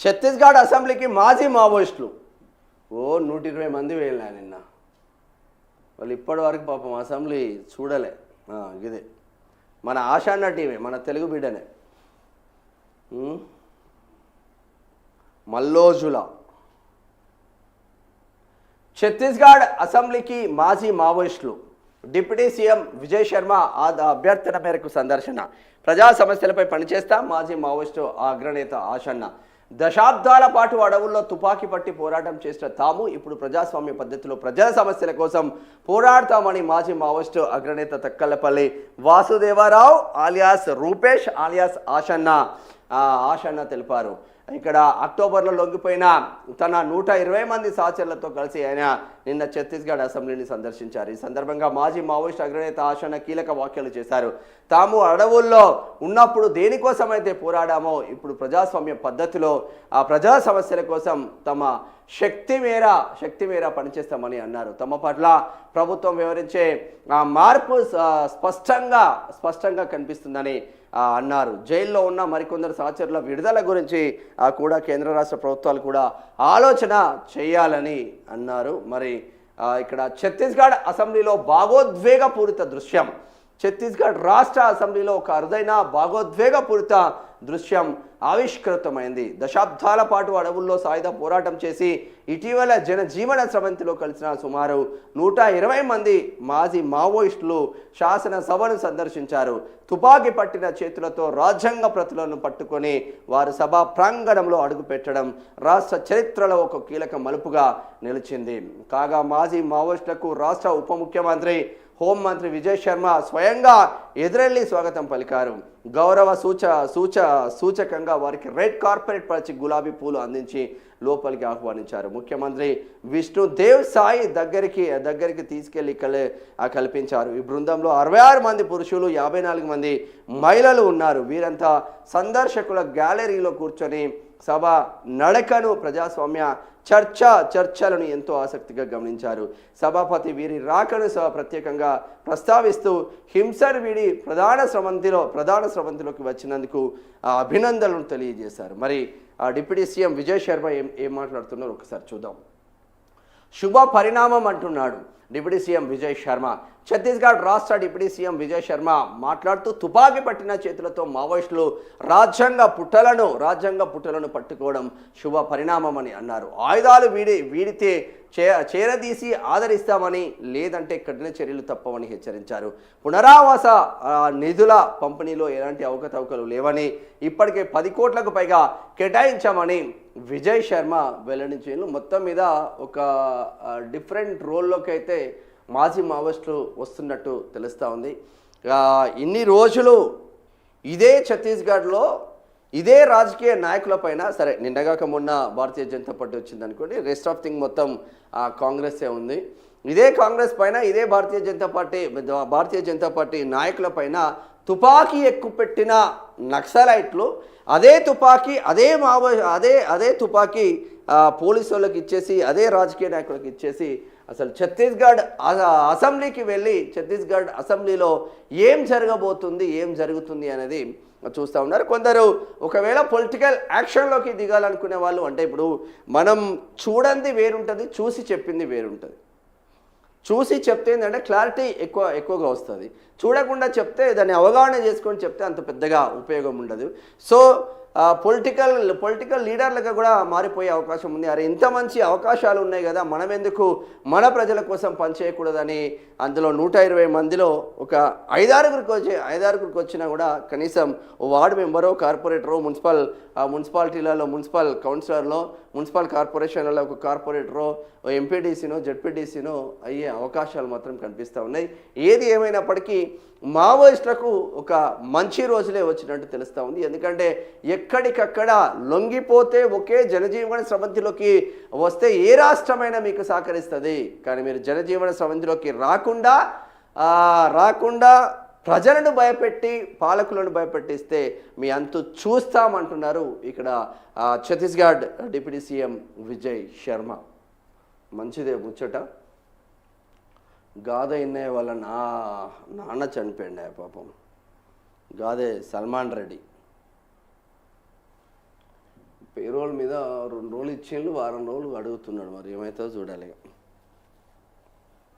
ఛత్తీస్గఢ్ అసెంబ్లీకి మాజీ మావోయిస్టులు 120 మంది వెళ్ళినా నిన్న. వాళ్ళు ఇప్పటి వరకు పాపం అసెంబ్లీ చూడలే. ఇదే మన ఆషాన్న టీమే, మన తెలుగు బిడ్డనే. మల్లోజుల ఛత్తీస్గఢ్ అసెంబ్లీకి మాజీ మావోయిస్టులు డిప్యూటీ సీఎం విజయ్ శర్మ అభ్యర్థన మేరకు సందర్శన. ప్రజా సమస్యలపై పనిచేస్తా మాజీ మావోయిస్టు అగ్రనేత ఆషన్న. దశాబ్దాల పాటు అడవుల్లో తుపాకీ పట్టి పోరాటం చేసిన తాము ఇప్పుడు ప్రజాస్వామ్య పద్ధతిలో ప్రజా సమస్యల కోసం పోరాడతామని మాజీ మావోయిస్టు అగ్రనేత తక్కలపల్లి వాసుదేవరావు ఆలియాస్ రూపేష్ ఆలియాస్ ఆషన్న తెలిపారు. ఇక్కడ అక్టోబర్లో లొంగిపోయిన తన 120 మంది సహచరులతో కలిసి ఆయన నిన్న ఛత్తీస్గఢ్ అసెంబ్లీని సందర్శించారు. ఈ సందర్భంగా మాజీ మావోయిస్ట్ అగ్రనేత ఆషన్న కీలక వ్యాఖ్యలు చేశారు. తాము అడవుల్లో ఉన్నప్పుడు దేనికోసమైతే పోరాడామో ఇప్పుడు ప్రజాస్వామ్య పద్ధతిలో ఆ ప్రజా సమస్యల కోసం తమ శక్తి మేర పనిచేస్తామని అన్నారు. తమ పట్ల ప్రభుత్వం వివరించే మార్పు స్పష్టంగా కనిపిస్తుందని అన్నారు. జైల్లో ఉన్న మరికొందరు సహచరుల విడుదల గురించి కూడా కేంద్ర రాష్ట్ర ప్రభుత్వాలు కూడా ఆలోచన చేయాలని అన్నారు. మరి ఇక్కడ ఛత్తీస్గఢ్ అసెంబ్లీలో భావోద్వేగపూరిత దృశ్యం. ఛత్తీస్గఢ్ రాష్ట్ర అసెంబ్లీలో ఒక అరుదైన భావోద్వేగపూరిత దృశ్యం ఆవిష్కృతమైంది. దశాబ్దాల పాటు అడవుల్లో సాయుధ పోరాటం చేసి ఇటీవల జనజీవన స్రవంతిలో కలిసిన సుమారు 120 మంది మాజీ మావోయిస్టులు శాసనసభను సందర్శించారు. తుపాకీ పట్టిన చేతులతో రాజ్యాంగ ప్రతులను పట్టుకొని వారు సభా ప్రాంగణంలో అడుగుపెట్టడం రాష్ట్ర చరిత్రలో ఒక కీలక మలుపుగా నిలిచింది. కాగా మాజీ మావోయిస్టులకు రాష్ట్ర ఉప ముఖ్యమంత్రి హోంమంత్రి విజయ్ శర్మ స్వయంగా ఎదురెళ్లి స్వాగతం పలికారు. గౌరవ సూచకంగా వారికి రెడ్ కార్పెట్ పరిచి గులాబీ పూలు అందించి లోపలికి ఆహ్వానించారు. ముఖ్యమంత్రి విష్ణుదేవ్ సాయి దగ్గరికి తీసుకెళ్లి కల్పించారు. ఈ బృందంలో 66 మంది పురుషులు 54 మంది మహిళలు ఉన్నారు. వీరంతా సందర్శకుల గ్యాలరీలో కూర్చొని సభ నడకను ప్రజాస్వామ్య చర్చలను ఎంతో ఆసక్తిగా గమనించారు. సభాపతి వీరి రాకను ప్రత్యేకంగా ప్రస్తావిస్తూ హింసను వీడి ప్రధాన స్రవంతిలోకి వచ్చినందుకు అభినందనలు తెలియజేశారు. మరి డిప్యూటీ సీఎం విజయ్ శర్మ ఏం మాట్లాడుతున్నారో ఒకసారి చూద్దాం. శుభ పరిణామం అంటున్నాడు డిప్యూటీ సీఎం విజయ్ శర్మ. ఛత్తీస్గఢ్ రాష్ట్ర డిప్యూటీ సీఎం విజయ్ శర్మ మాట్లాడుతూ తుపాకీ పట్టిన చేతులతో మావోయిస్టులు రాజ్యాంగ పుట్టలను పట్టుకోవడం శుభ పరిణామం అని అన్నారు. ఆయుధాలు వీడితే చేరదీసి ఆదరిస్తామని, లేదంటే కఠిన చర్యలు తప్పవని హెచ్చరించారు. పునరావాస నిధుల పంపిణీలో ఎలాంటి అవకతవకలు లేవని, ఇప్పటికే 10 కోట్లకు పైగా కేటాయించామని విజయ్ శర్మ వెల్లడించారు. మొత్తం మీద ఒక డిఫరెంట్ రోల్లోకి అయితే మాజీ మావోయిస్టులు వస్తున్నట్టు తెలుస్తూ ఉంది. ఇన్ని రోజులు ఇదే ఛత్తీస్గఢ్లో ఇదే రాజకీయ నాయకులపైన, సరే నిన్నగాక మొన్న భారతీయ జనతా పార్టీ వచ్చింది అనుకోండి, రెస్ట్ ఆఫ్ థింగ్ మొత్తం కాంగ్రెసే ఉంది. ఇదే కాంగ్రెస్ పైన ఇదే భారతీయ జనతా పార్టీ నాయకుల పైన తుపాకీ ఎక్కుపెట్టిన నక్సలైట్లు అదే తుపాకీ పోలీసు వాళ్ళకి ఇచ్చేసి, అదే రాజకీయ నాయకులకు ఇచ్చేసి అసలు ఛత్తీస్గఢ్ అసెంబ్లీకి వెళ్ళి ఛత్తీస్గఢ్ అసెంబ్లీలో ఏం జరుగుతుంది అనేది చూస్తూ ఉన్నారు. కొందరు ఒకవేళ పొలిటికల్ యాక్షన్లోకి దిగాలనుకునే వాళ్ళు, అంటే ఇప్పుడు మనం చూడండి వేరుంటుంది, చూసి చెప్పింది వేరుంటుంది. చూసి చెప్తే ఏంటంటే క్లారిటీ ఎక్కువగా వస్తుంది. చూడకుండా చెప్తే దాన్ని అవగాహన చేసుకొని చెప్తే అంత పెద్దగా ఉపయోగం ఉండదు. సో పొలిటికల్ లీడర్లుగా కూడా మారిపోయే అవకాశం ఉంది. అరే ఇంత మంచి అవకాశాలు ఉన్నాయి కదా, మనం ఎందుకు మన ప్రజల కోసం పనిచేయకూడదని అందులో 120 మందిలో ఒక 5-6గురికి వచ్చినా కూడా కనీసం వార్డు మెంబరో, కార్పొరేటరో, మున్సిపాలిటీలలో మున్సిపల్ కౌన్సిలర్లో, మున్సిపల్ కార్పొరేషన్లలో ఒక కార్పొరేటరో, ఎంపీడీసీనో, జెడ్పీటీసీనో అయ్యే అవకాశాలు మాత్రం కనిపిస్తూ ఉన్నాయి. ఏది ఏమైనప్పటికీ మావోయిస్టులకు ఒక మంచి రోజులే వచ్చినట్టు తెలుస్తూ ఉంది. ఎందుకంటే ఎక్కడికక్కడ లొంగిపోతే ఒకే జనజీవన స్రవంతిలోకి వస్తే ఏ రాష్ట్రమైనా మీకు సహకరిస్తుంది. కానీ మీరు జనజీవన స్రవంతిలోకి రాకుండా ప్రజలను భయపెట్టి, పాలకులను భయపెట్టిస్తే మీ అంతు చూస్తామంటున్నారు ఇక్కడ ఛత్తీస్గఢ్ డిప్యూటీ సీఎం విజయ్ శర్మ. మంచిదే ముచ్చట. గాథ ఇన్నయ్య వాళ్ళ నాన్న చనిపోయింది పాపం. గాదే సల్మాన్ రెడ్డి పేరోల్ మీద 2 రోజులు ఇచ్చిండ్రు, వారం రోజులు అడుగుతున్నాడు, మరి ఏమవుతుందో చూడాలి.